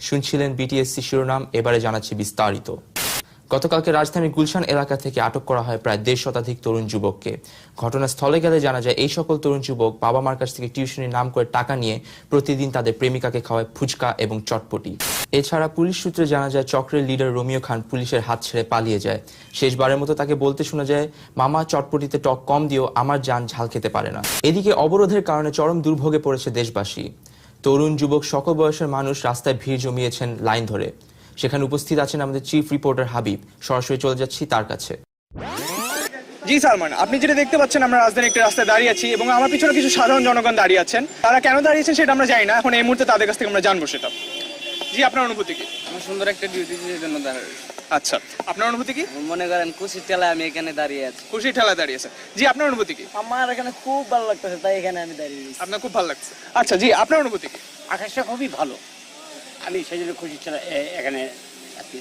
শুনছিলেন বিটিএসসি শিরোনাম, এবারে জানাচ্ছি বিস্তারিত। গতকালকে রাজধানীর গুলশান এলাকা থেকে আটক করা হয় প্রায় 1.5 শতাধিক তরুণ যুবককে। ঘটনাস্থলে গেলে জানা যায় এই সকল তরুণ যুবক বাবা মার কাছ থেকে টিউশনির নাম করে টাকা নিয়ে প্রতিদিন তাদের প্রেমিকাকে খাওয়ায় ফুচকা এবং চটপটি। এছাড়া পুলিশ সূত্রে জানা যায় চক্রের লিডার রোমিও খান পুলিশের হাত ছেড়ে পালিয়ে যায়। শেষবারের মতো তাকে বলতে শোনা যায়, মামা চটপটিতে টক কম দিও, আমার জান ঝাল খেতে পারে না। এদিকে অবরোধের কারণে চরম দুর্ভোগে পড়েছে দেশবাসী। তরুণ যুবক সকল বয়সের মানুষ রাস্তায় ভিড় জমিয়েছেন লাইন ধরে। সেখানে উপস্থিত আছেন আমাদের চিফ রিপোর্টার হাবিব। সরাসরি চলে যাচ্ছি তার কাছে। জি সালমান, আপনি যেটা দেখতে পাচ্ছেন, আমরা রাজধানীর একটা রাস্তায় দাঁড়িয়ে আছি এবং আমার পিছনে কিছু সাধারণ জনগণ দাঁড়িয়ে আছেন। তারা কেন দাঁড়িয়েছেন সেটা আমরা জানি না, এখন এই মুহূর্তে তাদের কাছ থেকে আমরা জানবো সেটা। জি, আপনার অনুভূতি কি? আমার সুন্দর একটা ডিউটি জন্য দাঁড়িয়ে। আচ্ছা, আপনার অনুভূতি কি? মনে করেন খুশির ঠেলায় আমি এখানে দাঁড়িয়ে আছি। খুশির ঠেলা দাঁড়িয়েছে। জি, আপনার অনুভূতি কি? আমার এখানে খুব ভালো লাগতেছে, তাই এখানে আমি দাঁড়িয়ে আছি। আপনার খুব ভালো লাগছে। আচ্ছা জি, আপনার অনুভূতি কি? আকাশটা খুবই ভালো, আমি সেই জন্য খুশি এখানে আছি।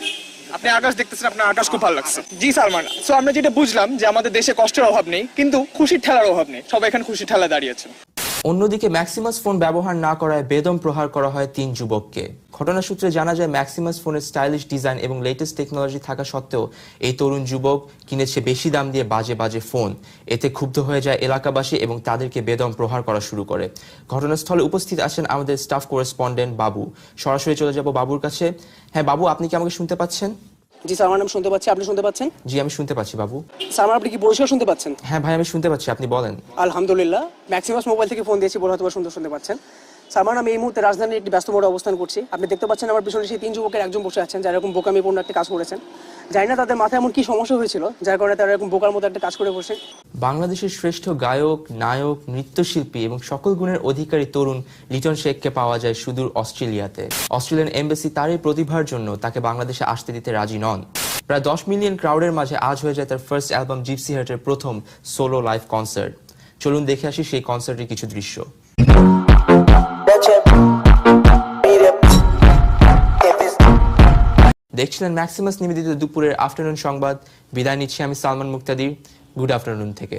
আপনি আকাশ দেখতেছেন, আপনার আকাশ খুব ভালো লাগছে। জি সালমান, সো আমরা যেটা বুঝলাম যে আমাদের দেশে কষ্টের অভাব নেই, কিন্তু খুশির ঠেলার অভাব নেই। সবাই এখানে খুশির ঠেলা দাঁড়িয়েছে। অন্যদিকে ম্যাক্সিমাস ফোন ব্যবহার না করায় বেদম প্রহার করা হয় 3 যুবককে। ঘটনা সূত্রে জানা যায় ম্যাক্সিমাস ফোনের স্টাইলিশ ডিজাইন এবং লেটেস্ট টেকনোলজি থাকা সত্ত্বেও এই তরুণ যুবক কিনেছে বেশি দাম দিয়ে বাজে বাজে ফোন। এতে ক্ষুব্ধ হয়ে যায় এলাকাবাসী এবং তাদেরকে বেদম প্রহার করা শুরু করে। ঘটনাস্থলে উপস্থিত আছেন আমাদের স্টাফ করেসপন্ডেন্ট বাবু। সরাসরি চলে যাব বাবুর কাছে। হ্যাঁ বাবু, আপনি কি আমাকে শুনতে পাচ্ছেন? জি সালমান, আমি শুনতে পাচ্ছি। আপনি শুনতে পাচ্ছেন? জি, আমি শুনতে পাচ্ছি বাবু। সালমান, আপনি কি পরিষ্কার শুনতে পাচ্ছেন? হ্যাঁ ভাই, আমি শুনতে পাচ্ছি, আপনি বলেন। আলহামদুলিল্লাহ, ম্যাক্সিমাস মোবাইল থেকে ফোন দিয়েছি বলে হয়তো সুন্দর শুনতে পাচ্ছেন। সালমান, আমি এই মুহূর্তে রাজধানীর একটি ব্যস্ত মোড়ে অবস্থান করছি। আপনি দেখতে পাচ্ছেন আমার পিছনে সেই 3 যুবকের একজন বসে আছেন যারা এরকম বোকামিপূর্ণ একটা কাজ করেছেন। জানি না তাদের মাথায় এমন কি সমস্যা হয়েছিল যার কারণে তারা এরকম বোকার মতো একটা কাজ করে বসে। বাংলাদেশের শ্রেষ্ঠ গায়ক, নায়ক, নৃত্যশিল্পী এবং সকল গুণের অধিকারী তরুণ লিটন শেখকে পাওয়া যায় সুদূর অস্ট্রেলিয়াতে। অস্ট্রেলিয়ান এমবাসি তার এই প্রতিভার জন্য তাকে বাংলাদেশে আসতে দিতে রাজি নন। প্রায় 10 মিলিয়ন ক্রাউডের মাঝে আজ হয়ে যায় তার ফার্স্ট অ্যালবাম জিপসি হার্টের প্রথম সোলো লাইভ কনসার্ট। চলুন দেখে আসি সেই কনসার্টের কিছু দৃশ্য। দেখছিলেন ম্যাক্সিমাস নিবেদিত দুপুরের আফটারনুন সংবাদ। বিদায় নিচ্ছি আমি সালমান মুক্তাদির। গুড আফটারনুন থেকে।